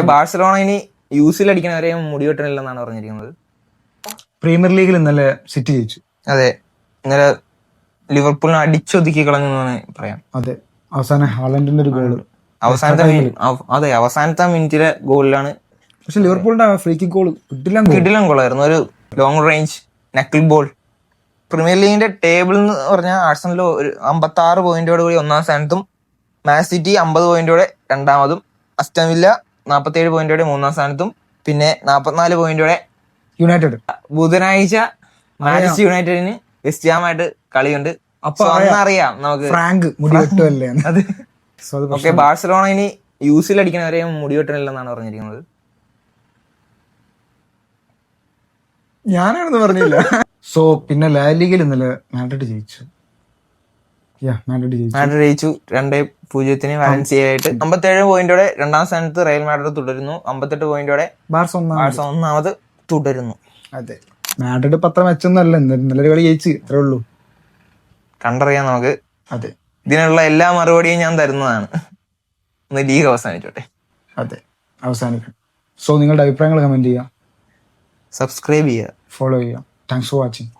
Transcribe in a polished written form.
Barcelona ഇനി യൂസിൽ അടിക്കണവരെയും മുടി വെട്ടണില്ലെന്നാണ് പറഞ്ഞിരിക്കുന്നത്. പ്രീമിയർ ലീഗിൽ ഇന്നലെ സിറ്റി ജയിച്ചു. അതെ, ഇന്നലെ ലിവർപൂളിനെ അടിച്ചൊതുക്കി കളഞ്ഞു എന്ന് പറയാം. അതെ, അവസാനം ഹാലൻഡിന്റെ ഒരു ഗോള് അവസാനത്തെ മിനിറ്റിലെ ഗോളിലാണ്. പക്ഷെ ലിവർപൂളിന്റെ ഫ്രീ കിക്ക് ഗോൾ കിടിലൻ ഗോളായിരുന്നു, ഒരു long range knuckle ball. Premier ലീഗിന്റെ ടേബിൾ എന്ന് പറഞ്ഞാൽ ആഴ്സണൽ ഒരു 56 പോയിന്റോട് കൂടി 1-ാം സ്ഥാനത്തും, മാൻ സിറ്റി 50 പോയിന്റോടെ 2-ാമതും, അസ്റ്റൺ വില്ല 47 പോയിന്റോടെ 3-ാം സ്ഥാനത്തും, പിന്നെ 44 പോയിന്റോടെ യുണൈറ്റഡ്. ബുധനാഴ്ച മാഞ്ചസ്റ്റർ യുണൈറ്റഡിന് വെസ്റ്റ് ഹാമായിട്ട് കളിയുണ്ട്. അപ്പൊ അറിയാം നമുക്ക് ഫ്രാങ്ക് മുടി വെട്ടുമല്ലേ. ബാഴ്സലോണ ഇനി യൂസിൽ അടിക്കണവരെയും മുടി വെട്ടണില്ലെന്നാണ് പറഞ്ഞിരിക്കുന്നത്. ഞാനാണെന്ന് പറഞ്ഞില്ല. സോ പിന്നെ ലാ ലീഗിൽ ഇന്നലെ മാഡ്രിഡ് ജയിച്ചു. മാഡ്രിഡ് ജയിച്ചു 2-0 വാലൻസിയയായിട്ട്. 57 പോയിന്റോടെ 2-ാം സ്ഥാനത്ത് റയൽ മാഡ്രിഡ് തുടരുന്നു. 58 പോയിന്റോടെ ബാർസ 1-ാമത് തുടരുന്നു. അതെ, മാഡ്രിഡ് പത്ര മെച്ചൊന്നല്ല, ഇന്നലെ കളി ജയിച്ചു, അത്രേ ഉള്ളൂ. കണ്ടറിയാം നമുക്ക്. അതെ, ഇതിനുള്ള എല്ലാ മറുപടിയും ഞാൻ തരുന്നതാണ്. ഒന്ന് ലീഗ് അവസാനിച്ചോട്ടെ. അതെ, അവസാനിക്കണം. സോ നിങ്ങളുടെ അഭിപ്രായങ്ങൾ കമന്റ് ചെയ്യുക, സബ്സ്ക്രൈബ് ചെയ്യുക, ഫോളോ ചെയ്യുക. Thanks for watching.